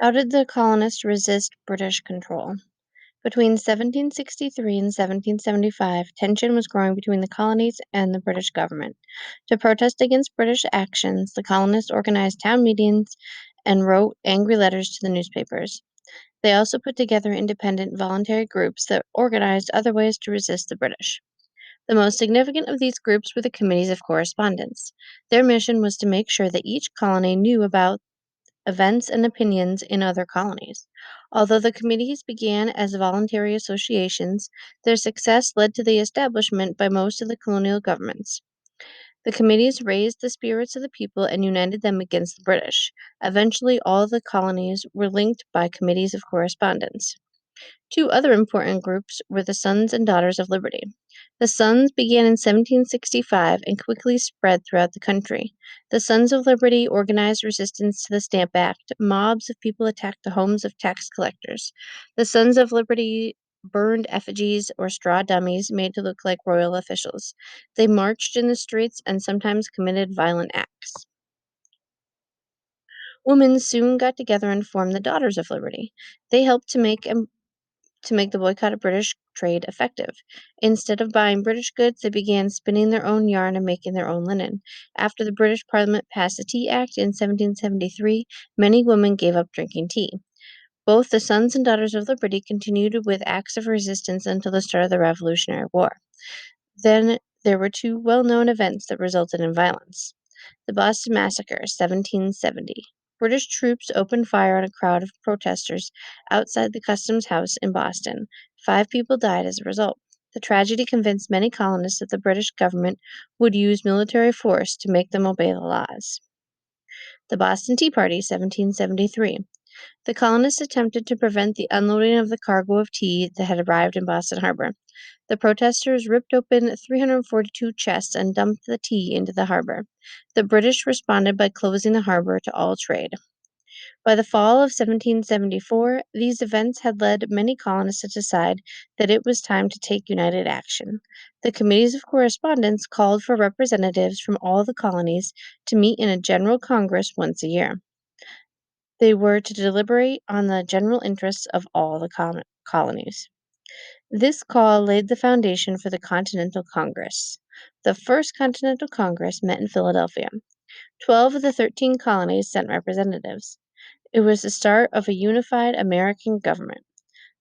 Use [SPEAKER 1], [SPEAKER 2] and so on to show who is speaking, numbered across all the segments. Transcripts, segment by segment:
[SPEAKER 1] How did the colonists resist British control? Between 1763 and 1775, tension was growing between the colonies and the British government. To protest against British actions, the colonists organized town meetings and wrote angry letters to the newspapers. They also put together independent voluntary groups that organized other ways to resist the British. The most significant of these groups were the Committees of Correspondence. Their mission was to make sure that each colony knew about events and opinions in other colonies. Although the committees began as voluntary associations, their success led to the establishment by most of the colonial governments. The committees raised the spirits of the people and united them against the British. Eventually, all the colonies were linked by committees of correspondence. Two other important groups were the Sons and Daughters of Liberty. The Sons began in 1765 and quickly spread throughout the country. The Sons of Liberty organized resistance to the Stamp Act. Mobs of people attacked the homes of tax collectors. The Sons of Liberty burned effigies or straw dummies made to look like royal officials. They marched in the streets and sometimes committed violent acts. Women soon got together and formed the Daughters of Liberty. They helped to make the boycott of British trade effective. Instead of buying British goods, they began spinning their own yarn and making their own linen. After the British Parliament passed the Tea Act in 1773, many women gave up drinking tea. Both the Sons and Daughters of Liberty continued with acts of resistance until the start of the Revolutionary War. Then there were two well known events that resulted in violence. The Boston Massacre, 1770. British troops opened fire on a crowd of protesters outside the Customs House in Boston. 5 people died as a result. The tragedy convinced many colonists that the British government would use military force to make them obey the laws. The Boston Tea Party, 1773. The colonists attempted to prevent the unloading of the cargo of tea that had arrived in Boston Harbor. The protesters ripped open 342 chests and dumped the tea into the harbor. The British responded by closing the harbor to all trade. By the fall of 1774, these events had led many colonists to decide that it was time to take united action. The Committees of Correspondence called for representatives from all the colonies to meet in a General Congress once a year. They were to deliberate on the general interests of all the colonies. This call laid the foundation for the Continental Congress. The First Continental Congress met in Philadelphia. 12 of the 13 colonies sent representatives. It was the start of a unified American government.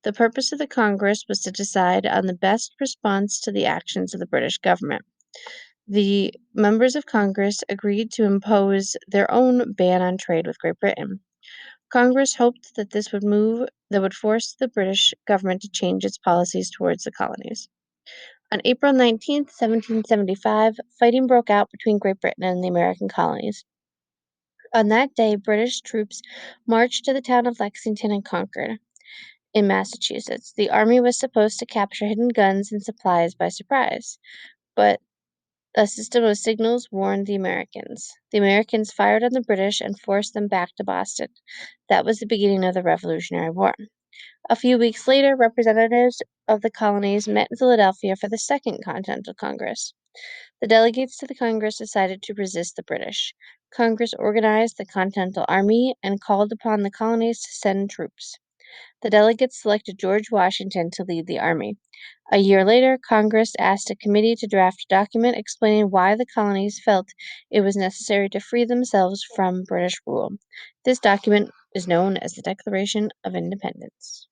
[SPEAKER 1] The purpose of the Congress was to decide on the best response to the actions of the British government. The members of Congress agreed to impose their own ban on trade with Great Britain. Congress hoped that this would force the British government to change its policies towards the colonies. On April 19th, 1775, fighting broke out between Great Britain and the American colonies. On that day, British troops marched to the town of Lexington and Concord in Massachusetts. The army was supposed to capture hidden guns and supplies by surprise, but a system of signals warned the Americans. The Americans fired on the British and forced them back to Boston. That was the beginning of the Revolutionary War. A few weeks later, representatives of the colonies met in Philadelphia for the Second Continental Congress. The delegates to the Congress decided to resist the British. Congress organized the Continental Army and called upon the colonies to send troops. The delegates selected George Washington to lead the army. A year later, Congress asked a committee to draft a document explaining why the colonies felt it was necessary to free themselves from British rule. This document is known as the Declaration of Independence.